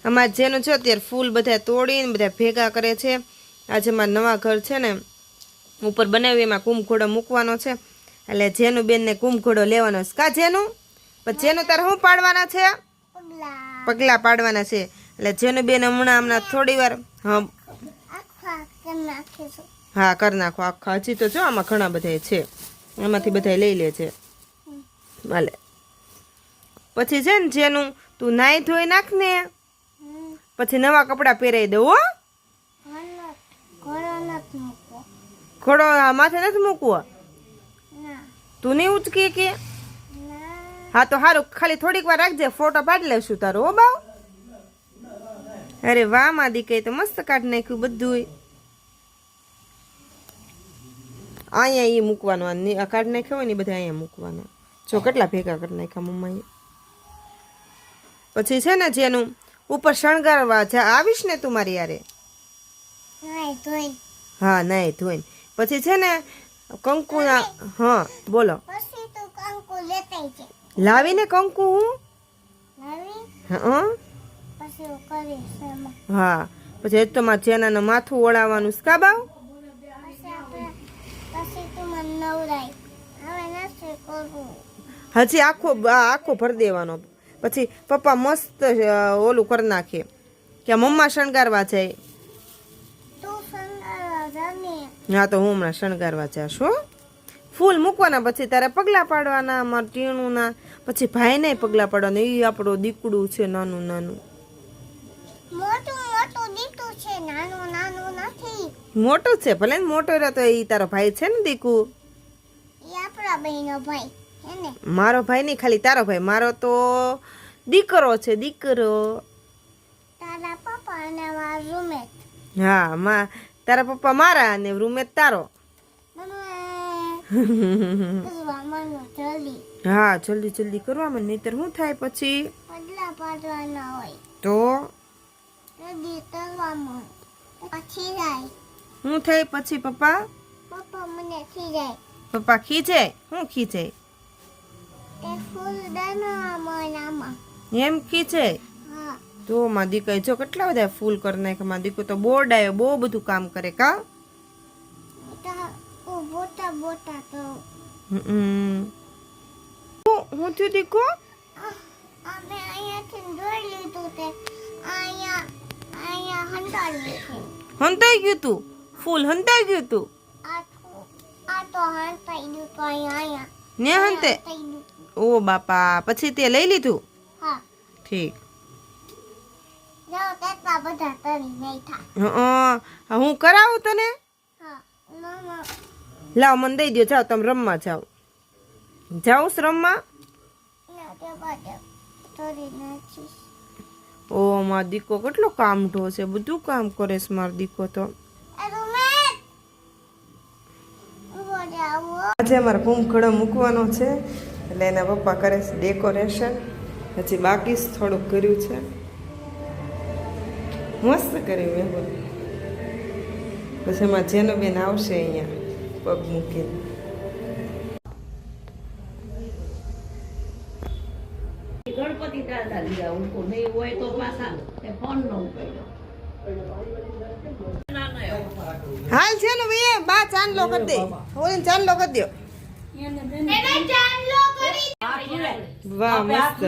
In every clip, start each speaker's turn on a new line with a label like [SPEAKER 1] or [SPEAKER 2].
[SPEAKER 1] અમારે જેનું છે અત્યારે ફૂલ બધા તોડીને બધા ભેગા કરે છે. આજે મારા નવા ઘર છે ને ઉપર બનાવ્યું, એમાં કુંભઘોડો મૂકવાનો છે, એટલે જેનું બેનને કુંભઘોડો લેવાનો છે. કા જેનું? પછી જેનું તારે શું પાડવાના છે? પગલા પાડવાના છે. એટલે જેનું બેન હમણાં થોડી વાર હા કરી નાખો આખા. હજી તો જો આમાં ઘણા બધા છે, એમાંથી બધા લઈ લે છે. ભલે પછી છે ને જેનું તું નાઈ ધોઈ નાખ ને, પછી નવા કપડા પહેરાઈ દઉં. હો ઘોડો માથે નથી મૂકવો. તું નહીં ઉચકી કે? હા તો સારું, ખાલી થોડીક વાર રાખજે, ફોટો પાડી લેશું તારો. હો બાવ. અરે વાહ માં દીકરી તો મસ્ત કાઢી નાખ્યું બધું. અહીંયા એ મૂકવાનું, આ કાઢી નાખ્યો હોય ને બધા અહીંયા મૂકવાના. જો કેટલા ભેગા કરી નાખ્યા મમ્માએ. પછી છે ને જેનું ઉપર શણગારવા આવીશ ને તું મારી યારે. હા નાઈ ધોઈને પછી છે ને કંકુના. હા બોલો. લાવીને કંકુ હું. હા પછી તો મારે જેનાનું માથું ઓળાવવાનું છે. કા બાવ? હજી આખો ભરી દેવાનો. પછી પપ્પા મસ્ત ઓલું કરી નાખે કે મમ્મા શણગારવા જાય. હા તો હું હમણાં શણગારવા જાશ. હો ફૂલ મૂકવાના, પછી તારે પગલા પાડવાના મારા ટીણું ના. પછી ભાઈ ને પગલા પાડવાના. એ આપણો દીકડું છે નાનું નાનું. મોટું છે ભલે ને, મોટો રહ્યો તો એ તારો ભાઈ છે ને દીકુ. મારો ભાઈ નહીં, ખાલી તારો ભાઈ. મારો તો દીકરો છે, દીકરો. હા તારા પપ્પા મારા અને રૂમેટ તારો. હા જલ્દી જલ્દી કરવામાં, નહીતર શું થાય પછી? તો શું થાય પછી? પપ્પા પપ્પા ખીજાય. શું ખીજાય? એમ ખીજાય? તો માં દીકરી જો કેટલા બધા ફૂલ કરી નાખે. માં દીકરો તો બોર્ડ આવ્યો, બહુ બધું કામ કરે. કા હું થયું દીકો? હંતાઈ ગયું તું? ફૂલ હંતાઈ ગયું તું ને? હંતે? ઓ બાપા, પછી તે લઈ લીધું? ઠીક. હું કરાવું તને? લાવ મને દઈ દો. જાઓ તમે રમવા જાઓ. જાઉં રમવા? ઓ માર દીકો કેટલો કામઢો છે, બધું કામ કરે છે માર દીકો તો. આજે અમારે કુંભઘોડો મૂકવાનો છે, એટલે એના પપ્પા કરે છે ડેકોરેશન. હજી બાકી થોડુંક કર્યું છે, મસ્ત કર્યું મેં. પછી એમાં જેનો બેન આવશે અહીંયા પગ મૂકીને.
[SPEAKER 2] गणपति दादा लिया उनको नहीं हुए तो पासा फोन न उपाड्यो
[SPEAKER 1] हाल છે ને ભાઈ બા ચાંદલો કરી દે. ઓલી ચાંદલો કરી દો. એને ચાંદલો કરી. વાહ મસ્ત.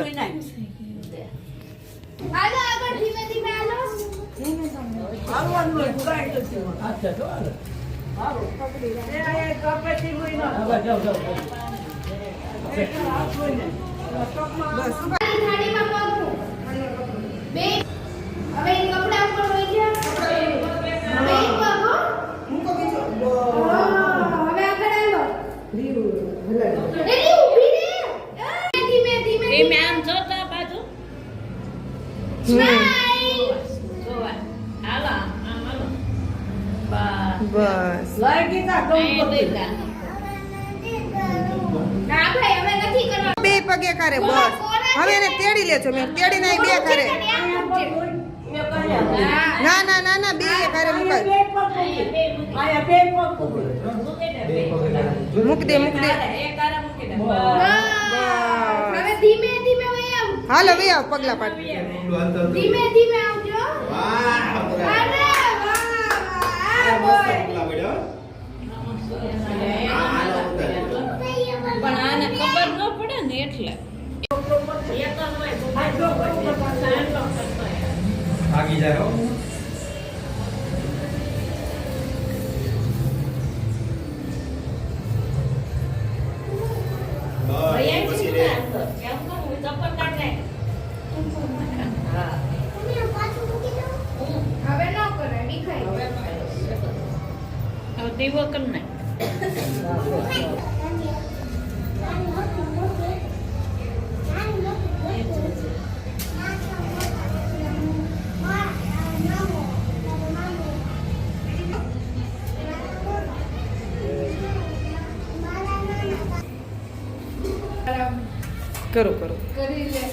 [SPEAKER 1] હાલો આગળ ધીમે ધીમે હાલો. આવવાનું ઉગાડ દો. અચ્છા તો હાલો. હાલો પકડી લે. એ આ કપેટી હોય ન. જાવ જાવ. બસ થાળીમાં પાકું બે. હવે એ કપડા ઉપર હોય છે. હવે એક પાકો મૂકો બીજો. હવે આગળ આવો. રીવ હલાય. રેડી ઊભી રે. ધીમે ધીમે ધીમે આમ જોતા બાજુ. સ્માઈલ. જોવા. હાલો આમ હાલો. બસ લઈ ગીતા ગણપતિ. ના ભાઈ હવે નથી કરવા. બે પગે કરે બસ. હવે એને તેડી લેજો. મેં તેડીને આ બે કરે. ના ના ના ના બે કરે મુકાય. આયા બે મૂક દે મૂક દે. એક આરા મૂકી દે. હવે ધીમે ધીમે વહી આવ.
[SPEAKER 3] હાલો ભાઈ આવ પગલા પાડ
[SPEAKER 1] ધીમે ધીમે આવજો અરે વાહ આ બોય
[SPEAKER 2] પણ આને ખબર ન પડે ને એટલે
[SPEAKER 4] આગી જાય હો પછી રે
[SPEAKER 1] હવે ન કરે દેખાય
[SPEAKER 2] હવે દીવો કર નાખ
[SPEAKER 3] કરો કરો
[SPEAKER 1] કરી લે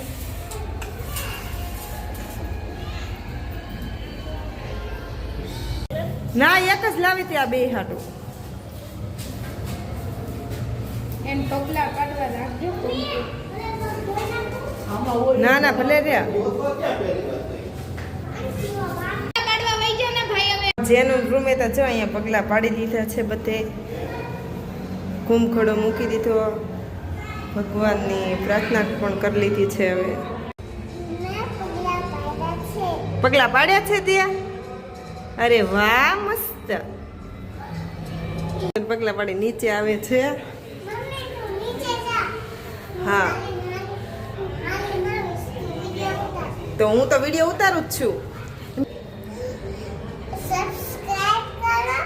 [SPEAKER 3] ના એક જ લાવી ત્યાં બે હાટું
[SPEAKER 1] એમ પગલા કાઢવા રાખજો
[SPEAKER 3] ના ના ભલે રહ્યા
[SPEAKER 1] કાઢવા વઈ જાવ ને ભાઈ હવે
[SPEAKER 3] જેનું રૂમે તો જો અહીંયા પગલા પાડી દીધા છે બધે કુંભખડો મૂકી દીધો ભગવાનની પ્રાર્થના પણ કરી લીધી છે હવે પગલા પાડ્યા છે ત્યાં અરે વાહ મસ્ત પગલા પાડી નીચે આવે છે હા તો હું તો વિડીયો ઉતારું જ છું
[SPEAKER 1] સબસ્ક્રાઇબ કરો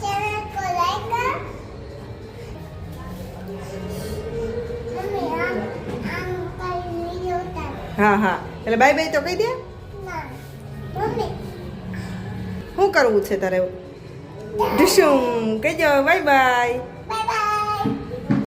[SPEAKER 1] ચેનલ को लाइक करो मम्मी आम पर वीडियो उतार
[SPEAKER 3] હા હા એટલે બાય બાય તો કહી દે
[SPEAKER 1] ना मम्मी
[SPEAKER 3] શું કરવું છે તારે ઢીશું કહી જાવ બાય બાય